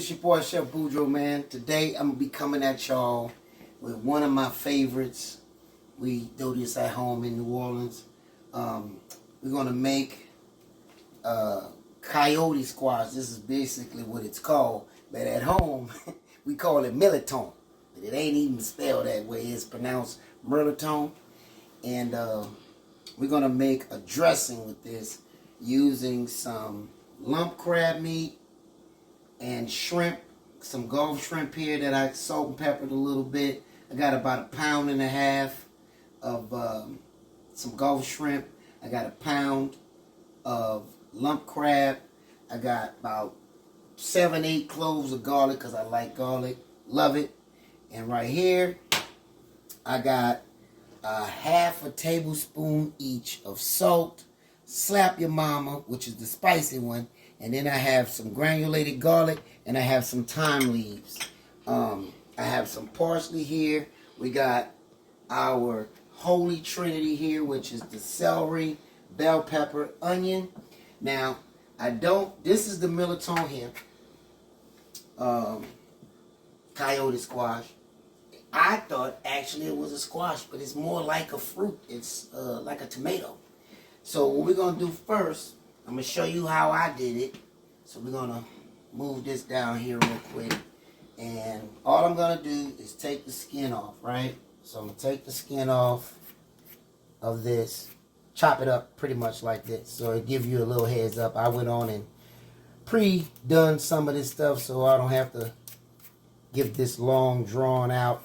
It's your boy Chef Boudreaux, man. Today I'm gonna be coming at y'all with one of my favorites. We do this at home in New Orleans. We're gonna make Coyote Squash. This is basically what it's called, but at home we call it Mirliton. But it ain't even spelled that way. It's pronounced Mirliton. And we're gonna make a dressing with this using some lump crab meat and shrimp, some Gulf shrimp here that I salt and peppered a little bit. I got about 1.5 pounds of some Gulf shrimp. I got 1 pound of lump crab. I got about 7-8 cloves of garlic because I like garlic. Love it. And right here, I got 1/2 tablespoon each of salt. Slap your mama, which is the spicy one. And then I have some granulated garlic, and I have some thyme leaves. I have some parsley here. We got our holy trinity here, which is the celery, bell pepper, onion. Now, this is the Mirliton here. Coyote squash. I thought actually it was a squash, but it's more like a fruit. It's like a tomato. So what we're going to do first, I'm going to show you how I did it. So we're going to move this down here real quick. And all I'm going to do is take the skin off, right? So I'm going to take the skin off of this. Chop it up pretty much like this. So it gives you a little heads up. I went on and pre-done some of this stuff so I don't have to give this long, drawn-out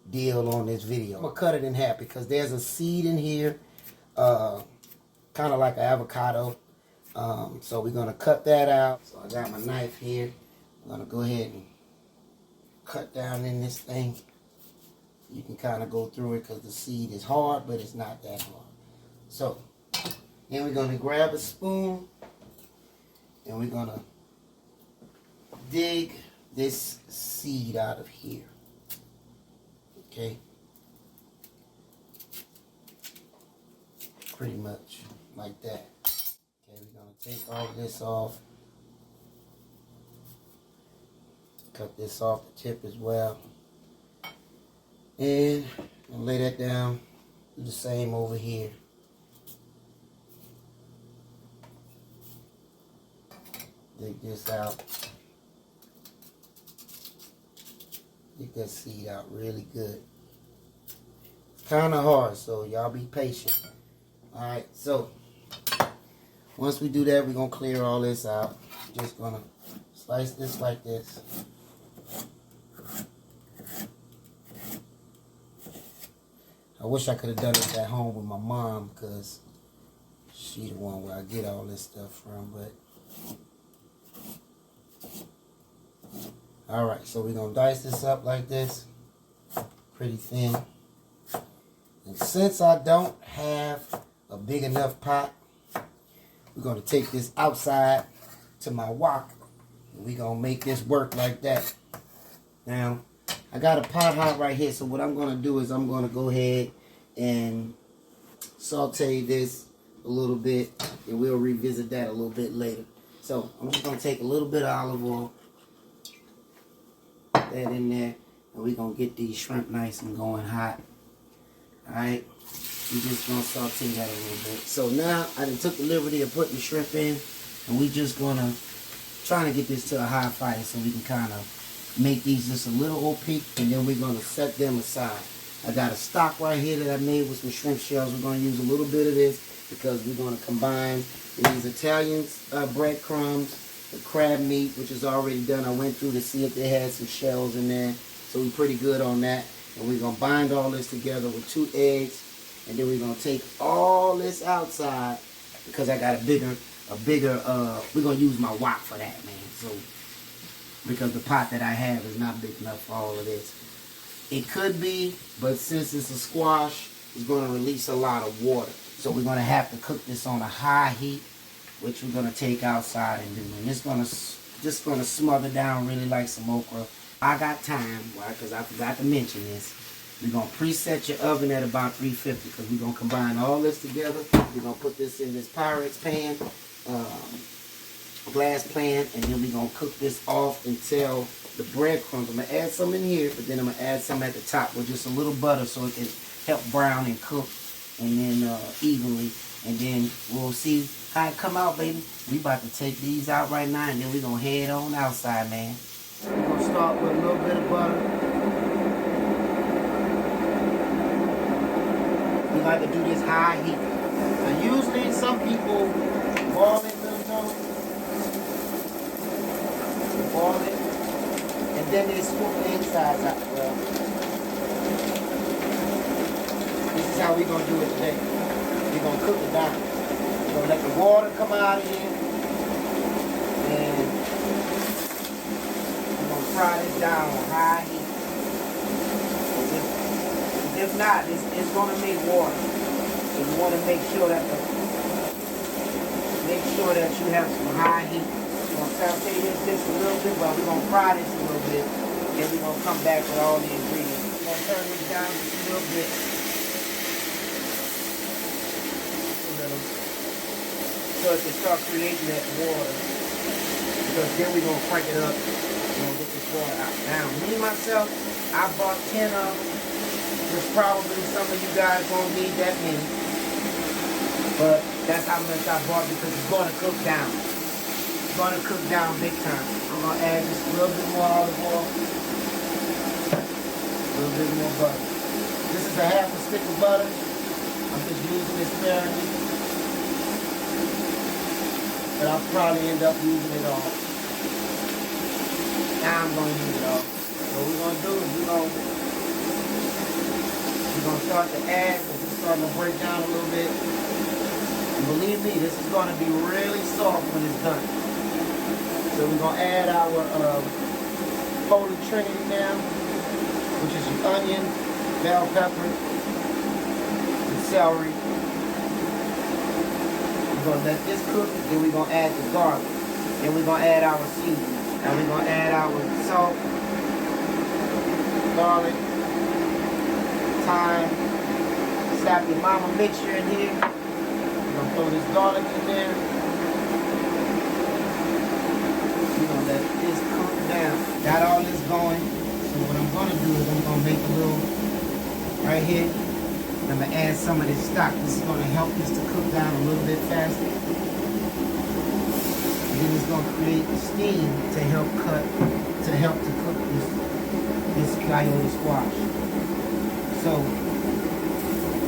deal on this video. I'm going to cut it in half because there's a seed in here, kind of like an avocado. So we're going to cut that out. So I got my knife here. I'm going to go ahead and cut down in this thing. You can kind of go through it because the seed is hard, but it's not that hard. So then we're going to grab a spoon and we're going to dig this seed out of here. Okay. Pretty much like that. Okay, we're going to take all of this off. Cut this off the tip as well. And lay that down. Do the same over here. Dig this out. Get that seed out really good. It's kind of hard, so y'all be patient. Alright, so once we do that, we're going to clear all this out. Just going to slice this like this. I wish I could have done this at home with my mom because she's the one where I get all this stuff from, but alright, so we're going to dice this up like this, pretty thin. And since I don't have a big enough pot, we're going to take this outside to my wok. And we're going to make this work like that. Now, I got a pot hot right here, so what I'm going to do is I'm going to go ahead and saute this a little bit, and we'll revisit that a little bit later. So, I'm just going to take a little bit of olive oil, that in there, and we're going to get these shrimp nice and going hot. Alright, we're just going to saute that a little bit. So now I done took the liberty of putting the shrimp in, and we just going to try to get this to a high fire so we can kind of make these just a little opaque, and then we're going to set them aside. I got a stock right here that I made with some shrimp shells. We're going to use a little bit of this because we're going to combine these Italian breadcrumbs, the crab meat, which is already done. I went through to see if they had some shells in there. So we're pretty good on that. And we're going to bind all this together with 2 eggs. And then we're going to take all this outside because I got a bigger, we're going to use my wok for that, man. So, because the pot that I have is not big enough for all of this. It could be, but since it's a squash, it's going to release a lot of water. So we're going to have to cook this on a high heat, which we're going to take outside and do. And it's just going to smother down really like some okra. I got time, why? Because I forgot to mention this. We're going to preset your oven at about 350 because we're going to combine all this together. We're going to put this in this Pyrex pan. glass pan, and then we're gonna cook this off until the breadcrumbs. I'm gonna add some in here, but then I'm gonna add some at the top with just a little butter so it can help brown and cook and then evenly. And then we'll see how it come out, baby. We about to take these out right now, and then we're gonna head on outside, man. We're gonna start with a little bit of butter. We like to do this high heat. Now usually some people boil it, boil it, and then they scoop the insides out. Well, this is how we're gonna do it today. We're gonna cook it down. We're gonna let the water come out of here, and we're gonna fry this down on high heat. If not, it's gonna make water. So you want to make sure that you have some high heat. We're gonna saute this a little bit, but we're gonna fry this a little bit. Then we're gonna come back with all the ingredients. We're gonna turn this down just a little bit. So it can start creating that water. Because then we're gonna crank it up. We're gonna get this water out. Now, me myself, I bought 10 of them. There's probably some of you guys won't need that many. But that's how much I bought because it's gonna cook down. It's gonna cook down big time. I'm gonna add just a little bit more olive oil. A little bit more butter. This is a half a stick of butter. I'm just using this sparingly. But I'll probably end up using it all. Now I'm gonna use it all. So what we're gonna do is we're gonna start to add, because it's starting to break down a little bit. And believe me, this is gonna be really soft when it's done. So we're gonna add our Holy Trinity now, which is your onion, bell pepper, and celery. We're gonna let this cook, then we're gonna add the garlic. Then we're gonna add our seasoning. Now we're gonna add our salt, garlic, thyme, slap your mama mixture in here. We're gonna throw this garlic in there. We're gonna let this cook down. Got all this going. So what I'm gonna do is I'm gonna make a little right here. I'm gonna add some of this stock. This is gonna help this to cook down a little bit faster. And then it's gonna create steam to help cook this Coyote Squash. So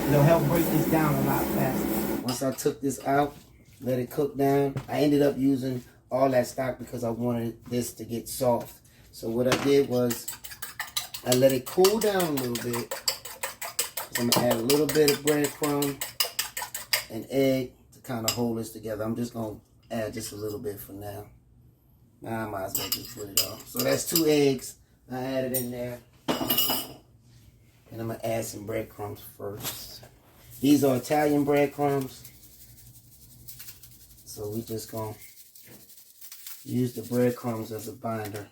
it'll help break this down a lot faster. Once I took this out, let it cook down, I ended up using all that stock because I wanted this to get soft. So what I did was I let it cool down a little bit. I'm gonna add a little bit of breadcrumb and egg to kind of hold this together. I'm just gonna add just a little bit for now. Now I might as well just put it on. So that's 2 eggs. I added in there. And I'm gonna add some breadcrumbs first. These are Italian breadcrumbs. So we just gonna use the breadcrumbs as a binder.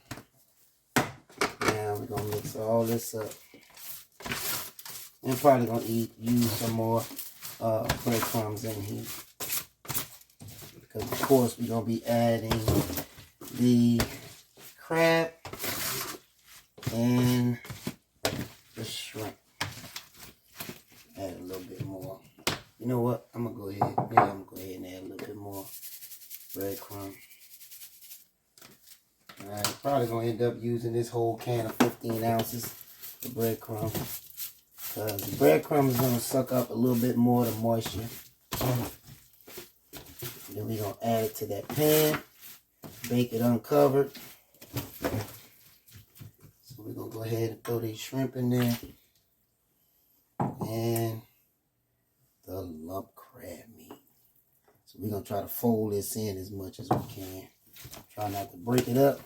Now we're gonna mix all this up. I'm probably gonna use some more breadcrumbs in here. Because of course we're gonna be adding the crab and the shrimp. Add a little bit more. You know what? I'm gonna go ahead. Yeah, I'm gonna go ahead and add a little bit more breadcrumb. Alright, probably gonna end up using this whole can of 15 ounces of breadcrumb. Because the breadcrumb is gonna suck up a little bit more of the moisture. And then we're gonna add it to that pan. Bake it uncovered. So we're gonna go ahead and throw these shrimp in there. And the lump crab meat. So we're gonna try to fold this in as much as we can. Try not to break it up.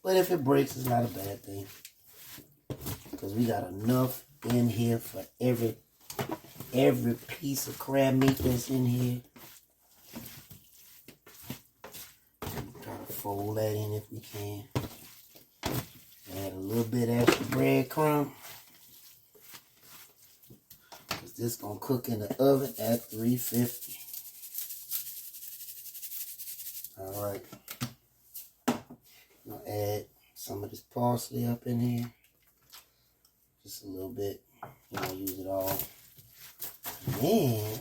But if it breaks, it's not a bad thing. Because we got enough in here for every piece of crab meat that's in here. Try to fold that in if we can. Add a little bit extra breadcrumb. Because this gonna cook in the oven at 350. Alright. I'll add some of this parsley up in here. Just a little bit. You don't use it all. And then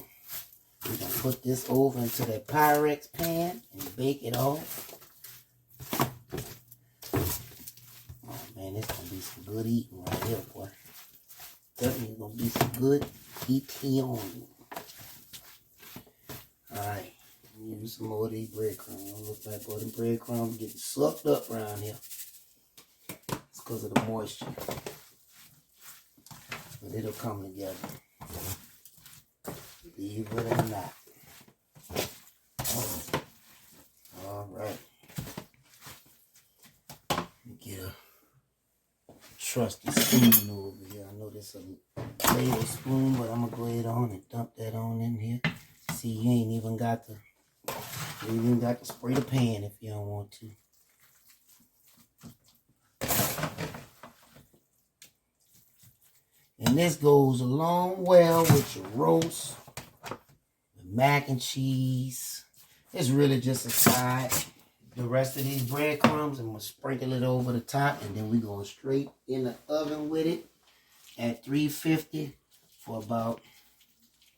we're going to put this over into that Pyrex pan and bake it off. Oh man, this going to be some good eating right here, boy. Definitely going to be some good eating. Alright. Use some more of these breadcrumbs. Don't look like all the breadcrumbs getting sucked up around here. It's because of the moisture. But it'll come together. Believe it or not. Alright. Get a trusty spoon over here. I know this is a ladle spoon, but I'm going to go ahead on and dump that on in here. See, you ain't even got to spray the pan if you don't want to. And this goes along well with your roast, the mac and cheese. It's really just a side. The rest of these breadcrumbs, I'm going to sprinkle it over the top, and then we're going straight in the oven with it at 350 for about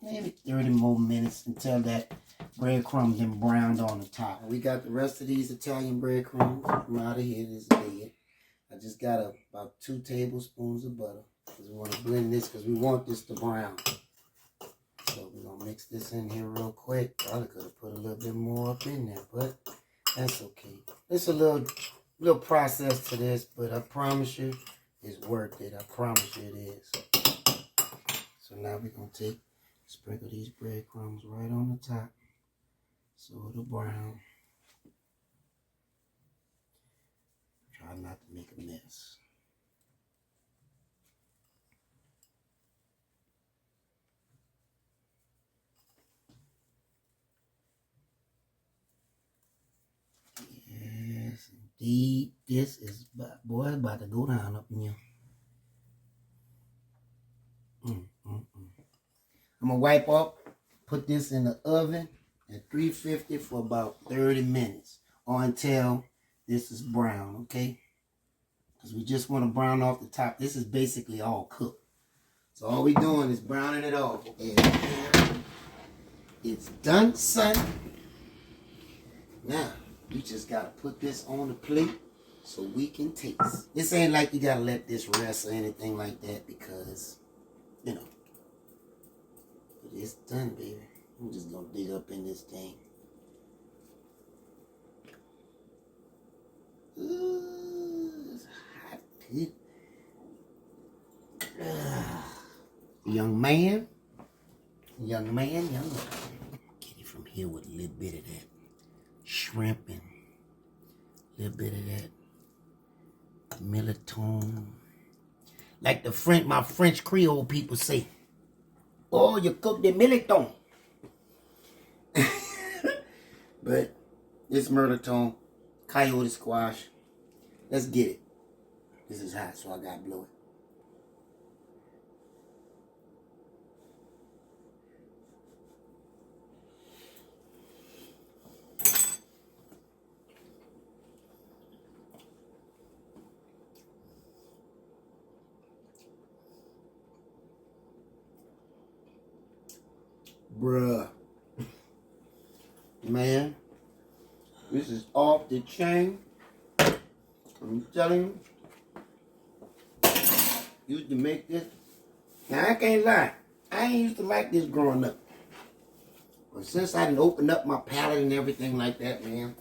maybe 30 more minutes until that breadcrumbs then browned on the top. We got the rest of these Italian breadcrumbs from out of here. This is dead. I just got about 2 tablespoons of butter. Because we want to blend this because we want this to brown. So we're going to mix this in here real quick. Probably could have put a little bit more up in there, but that's okay. It's a little process to this, but I promise you it's worth it. I promise you it is. So now we're going to sprinkle these breadcrumbs right on the top. So it'll brown. Try not to make a mess. Yes, indeed. This is, boy, it's about to go down up in here. I'm going to wipe up, put this in the oven at 350 for about 30 minutes or until this is brown, okay? Because we just want to brown off the top. This is basically all cooked. So all we're doing is browning it off. And it's done, son. Now, you just got to put this on the plate so we can taste. This ain't like you got to let this rest or anything like that because, you know. But it's done, baby. I'm just going to dig up in this thing. Ooh, it's hot, dude. Young man. Get it from here with a little bit of that shrimp and a little bit of that militone. Like my French Creole people say. Oh, you cook the militone. But this militone, Coyote Squash. Let's get it. This is hot, so I gotta blow it. Bruh. Man, this is off the chain. I'm telling you. Used to make this. Now, I can't lie. I ain't used to like this growing up. But since I done opened up my palate and everything like that, man.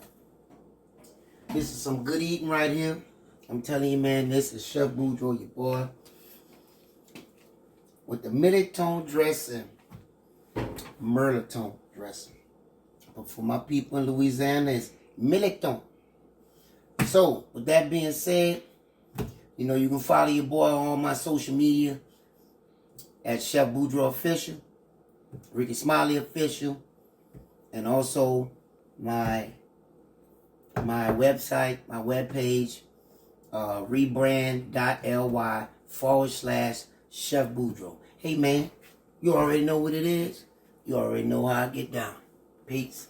This is some good eating right here. I'm telling you, man, this is Chef Boudreaux, your boy. With the militone dressing. Merlotone dressing. But for my people in Louisiana, it's militone. So, with that being said, you know, you can follow your boy on all my social media at Chef Boudreaux Official, Ricky Smiley Official, and also my website, my webpage, rebrand.ly/Chef Boudreaux. Hey, man, you already know what it is. You already know how I get down. Peace.